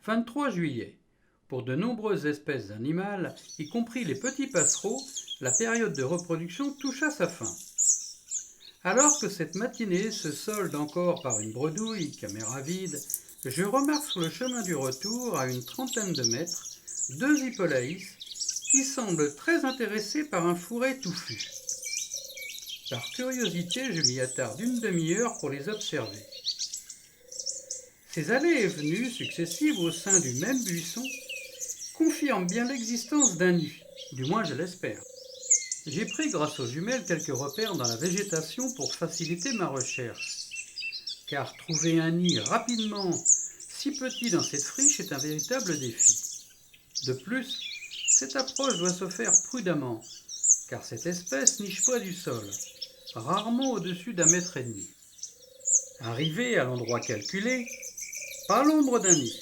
23 juillet. Pour de nombreuses espèces animales, y compris les petits passereaux, la période de reproduction touche à sa fin. Alors que cette matinée se solde encore par une bredouille, caméra vide, je remarque sur le chemin du retour, à une trentaine de mètres, deux hippolaïs qui semblent très intéressés par un fourré touffu. Par curiosité, je m'y attarde une demi-heure pour les observer. Ces allées et venues successives au sein du même buisson confirment bien l'existence d'un nid, du moins je l'espère. J'ai pris grâce aux jumelles quelques repères dans la végétation pour faciliter ma recherche, car trouver un nid rapidement si petit dans cette friche est un véritable défi. De plus, cette approche doit se faire prudemment, car cette espèce niche près du sol, rarement au-dessus d'1,5 m. Arrivé à l'endroit calculé, pas l'ombre d'un nid.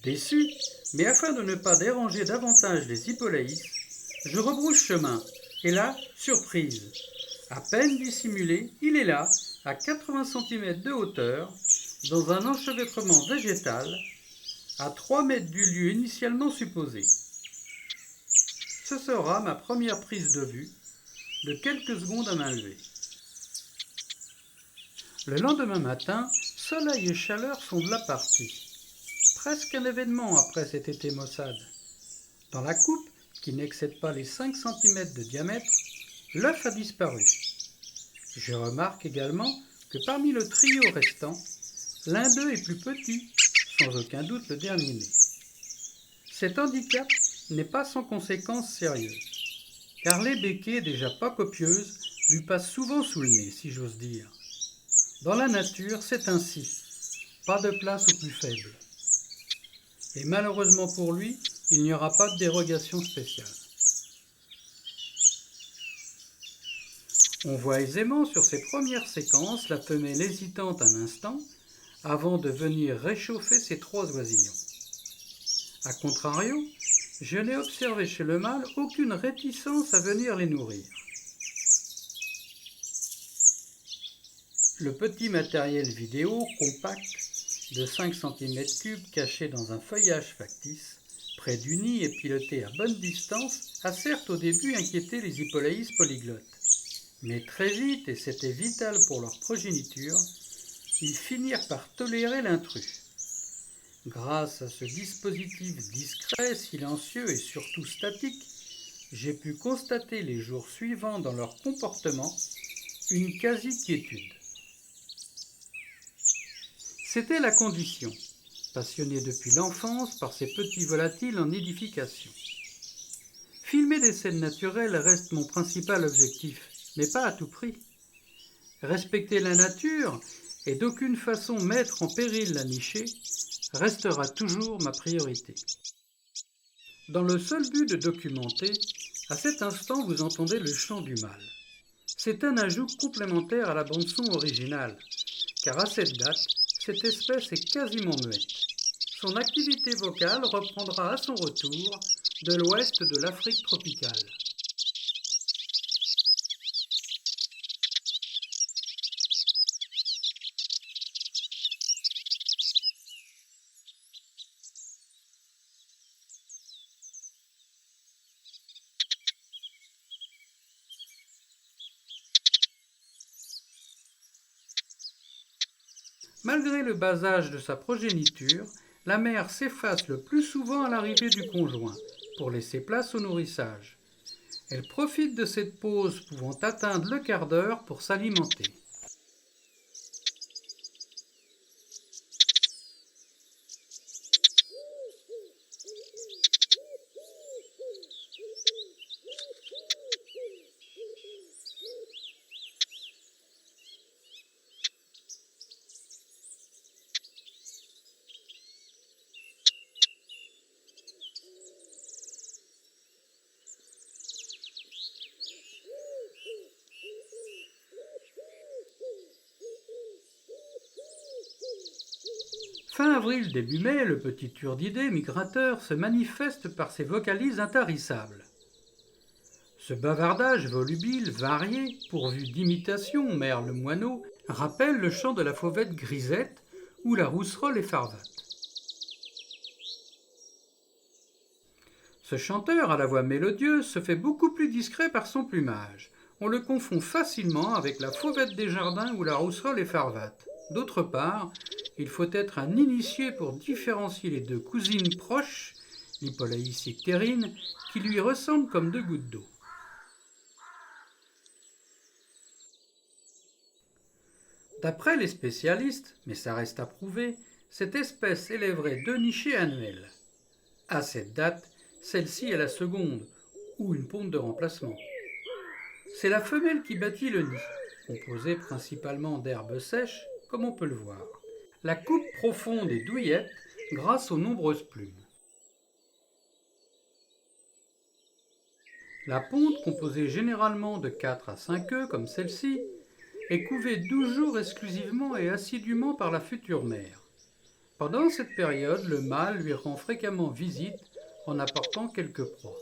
Déçu, mais afin de ne pas déranger davantage les hippolaïs, je rebrousse chemin, et là, surprise. À peine dissimulé, il est là, à 80 cm de hauteur, dans un enchevêtrement végétal, à 3 mètres du lieu initialement supposé. Ce sera ma première prise de vue, de quelques secondes à main levée. Le lendemain matin, soleil et chaleur sont de la partie. Presque un événement après cet été maussade. Dans la coupe, qui n'excède pas les 5 cm de diamètre, l'œuf a disparu. Je remarque également que parmi le trio restant, l'un d'eux est plus petit, sans aucun doute le dernier-né. Cet handicap n'est pas sans conséquences sérieuses, car les béquets déjà pas copieuses lui passent souvent sous le nez, si j'ose dire. Dans la nature, c'est ainsi, pas de place aux plus faibles. Et malheureusement pour lui, il n'y aura pas de dérogation spéciale. On voit aisément sur ces premières séquences la femelle hésitante un instant avant de venir réchauffer ses 3 oisillons. A contrario, je n'ai observé chez le mâle aucune réticence à venir les nourrir. Le petit matériel vidéo compact de 5 cm3 caché dans un feuillage factice, près du nid et piloté à bonne distance, a certes au début inquiété les hippolaïs polyglottes. Mais très vite, et c'était vital pour leur progéniture, ils finirent par tolérer l'intrus. Grâce à ce dispositif discret, silencieux et surtout statique, j'ai pu constater les jours suivants dans leur comportement une quasi-quiétude. C'était la condition, passionné depuis l'enfance par ces petits volatiles en nidification. Filmer des scènes naturelles reste mon principal objectif, mais pas à tout prix. Respecter la nature et d'aucune façon mettre en péril la nichée restera toujours ma priorité. Dans le seul but de documenter, à cet instant vous entendez le chant du mâle. C'est un ajout complémentaire à la bande-son originale, car à cette date, cette espèce est quasiment muette. Son activité vocale reprendra à son retour de l'ouest de l'Afrique tropicale. Malgré le bas âge de sa progéniture, la mère s'efface le plus souvent à l'arrivée du conjoint, pour laisser place au nourrissage. Elle profite de cette pause pouvant atteindre le quart d'heure pour s'alimenter. Fin avril, début mai, le petit turdidé migrateur se manifeste par ses vocalises intarissables. Ce bavardage volubile, varié, pourvu d'imitations, merle moineau, rappelle le chant de la fauvette grisette ou la rousserolle effarvate. Ce chanteur à la voix mélodieuse se fait beaucoup plus discret par son plumage. On le confond facilement avec la fauvette des jardins ou la rousserolle effarvate. D'autre part, il faut être un initié pour différencier les deux cousines proches, l'Hippolaïs ictérine, qui lui ressemblent comme deux gouttes d'eau. D'après les spécialistes, mais ça reste à prouver, cette espèce élèverait 2 nichés annuels. À cette date, celle-ci est la seconde, ou une ponte de remplacement. C'est la femelle qui bâtit le nid, composé principalement d'herbes sèches, comme on peut le voir. La coupe profonde est douillette grâce aux nombreuses plumes. La ponte, composée généralement de 4 à 5 œufs comme celle-ci, est couvée 12 jours exclusivement et assidûment par la future mère. Pendant cette période, le mâle lui rend fréquemment visite en apportant quelques proies.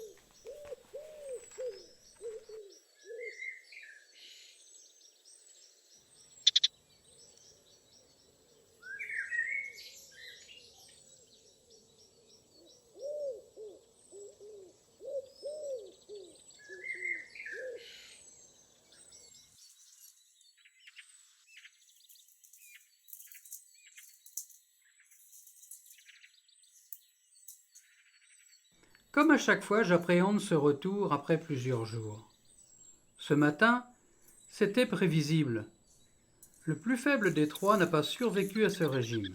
Comme à chaque fois, j'appréhende ce retour après plusieurs jours. Ce matin, c'était prévisible. Le plus faible des trois n'a pas survécu à ce régime.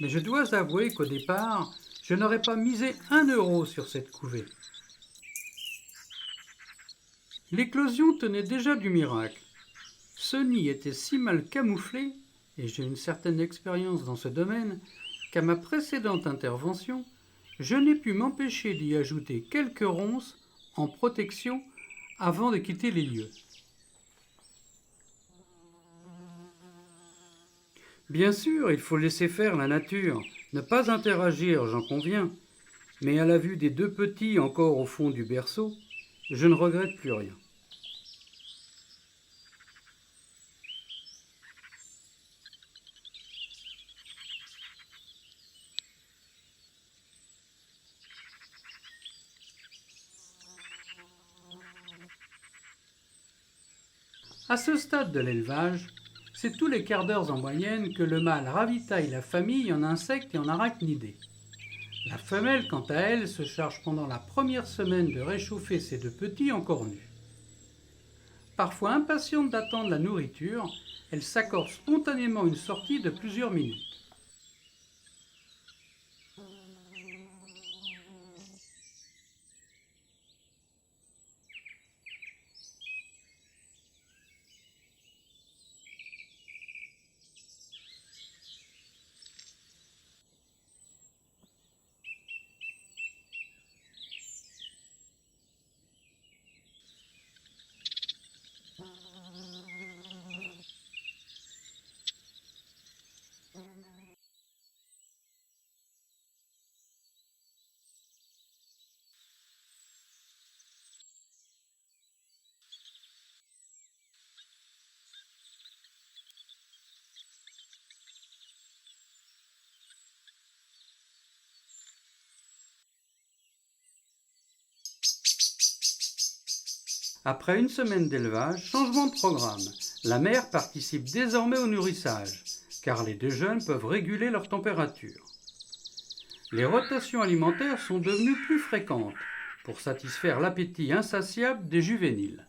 Mais je dois avouer qu'au départ, je n'aurais pas misé 1 € sur cette couvée. L'éclosion tenait déjà du miracle. Ce nid était si mal camouflé, et j'ai une certaine expérience dans ce domaine, qu'à ma précédente intervention, je n'ai pu m'empêcher d'y ajouter quelques ronces en protection avant de quitter les lieux. Bien sûr, il faut laisser faire la nature, ne pas interagir, j'en conviens, mais à la vue des 2 petits encore au fond du berceau, je ne regrette plus rien. À ce stade de l'élevage, c'est tous les quarts d'heure en moyenne que le mâle ravitaille la famille en insectes et en arachnidés. La femelle, quant à elle, se charge pendant la première semaine de réchauffer ses 2 petits encore nus. Parfois impatiente d'attendre la nourriture, elle s'accorde spontanément une sortie de plusieurs minutes. Après une semaine d'élevage, changement de programme. La mère participe désormais au nourrissage, car les 2 jeunes peuvent réguler leur température. Les rotations alimentaires sont devenues plus fréquentes pour satisfaire l'appétit insatiable des juvéniles.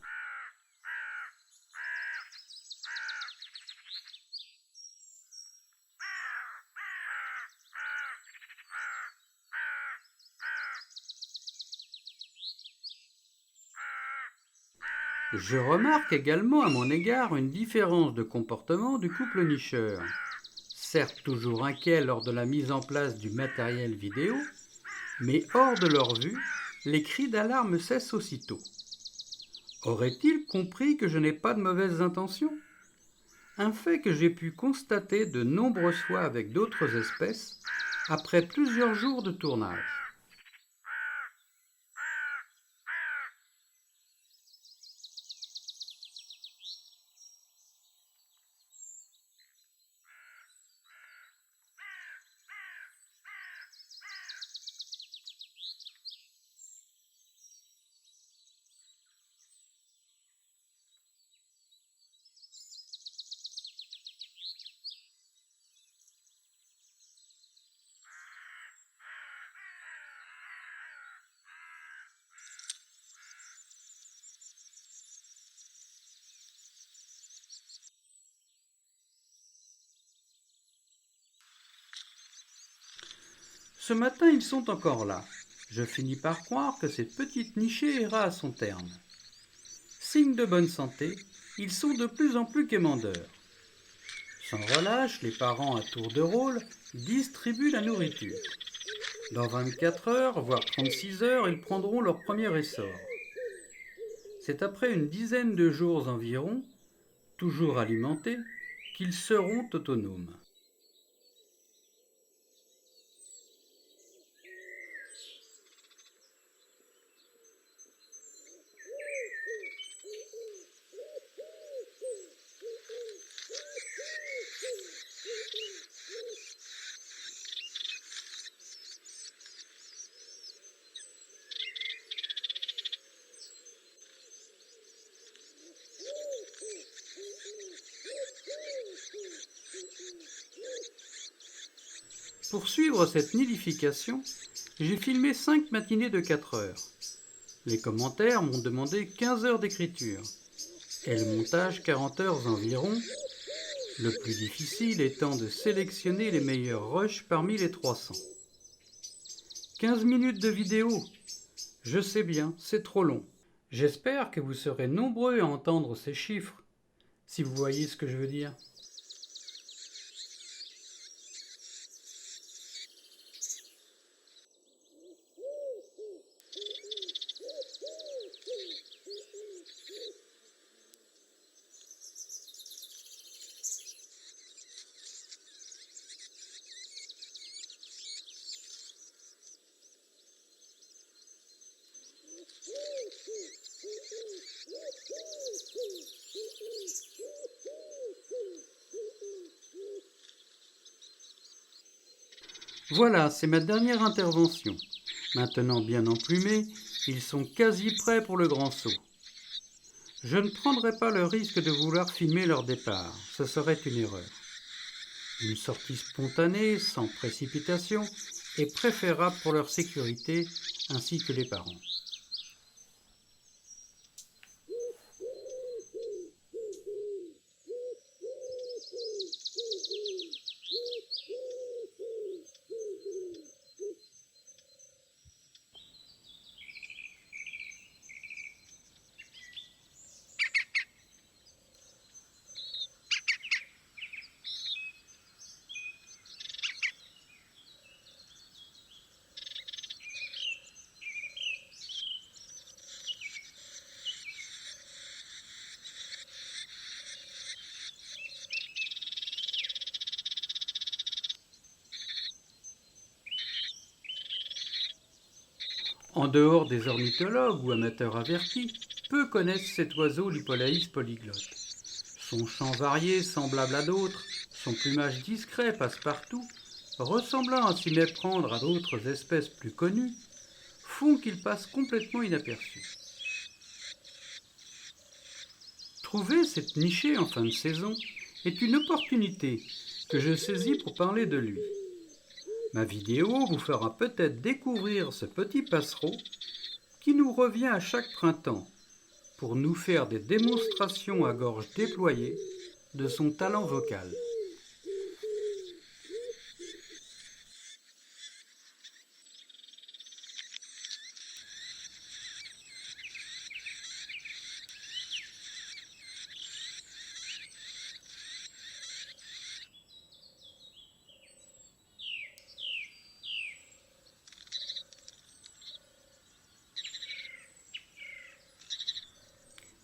Je remarque également à mon égard une différence de comportement du couple nicheur. Certes toujours inquiets lors de la mise en place du matériel vidéo, mais hors de leur vue, les cris d'alarme cessent aussitôt. Aurait-il compris que je n'ai pas de mauvaises intentions ? Un fait que j'ai pu constater de nombreuses fois avec d'autres espèces après plusieurs jours de tournage. Ce matin, ils sont encore là. Je finis par croire que cette petite nichée ira à son terme. Signe de bonne santé, ils sont de plus en plus quémandeurs. Sans relâche, les parents à tour de rôle distribuent la nourriture. Dans 24 heures, voire 36 heures, ils prendront leur premier essor. C'est après une dizaine de jours environ, toujours alimentés, qu'ils seront autonomes. Pour suivre cette nidification, j'ai filmé 5 matinées de 4 heures. Les commentaires m'ont demandé 15 heures d'écriture et le montage 40 heures environ, le plus difficile étant de sélectionner les meilleurs rushs parmi les 300. 15 minutes de vidéo, je sais bien, c'est trop long. J'espère que vous serez nombreux à entendre ces chiffres, si vous voyez ce que je veux dire. Voilà, c'est ma dernière intervention. Maintenant bien emplumés, ils sont quasi prêts pour le grand saut. Je ne prendrai pas le risque de vouloir filmer leur départ, ce serait une erreur. Une sortie spontanée, sans précipitation, est préférable pour leur sécurité ainsi que les parents. En dehors des ornithologues ou amateurs avertis, peu connaissent cet oiseau l'Hippolaïs polyglotte. Son chant varié, semblable à d'autres, son plumage discret passe-partout, ressemblant à s'y méprendre à d'autres espèces plus connues, font qu'il passe complètement inaperçu. Trouver cette nichée en fin de saison est une opportunité que je saisis pour parler de lui. Ma vidéo vous fera peut-être découvrir ce petit passereau qui nous revient à chaque printemps pour nous faire des démonstrations à gorge déployée de son talent vocal.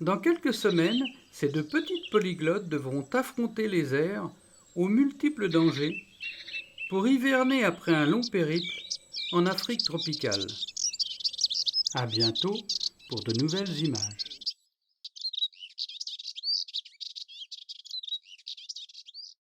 Dans quelques semaines, ces deux petites polyglottes devront affronter les airs aux multiples dangers pour hiverner après un long périple en Afrique tropicale. À bientôt pour de nouvelles images.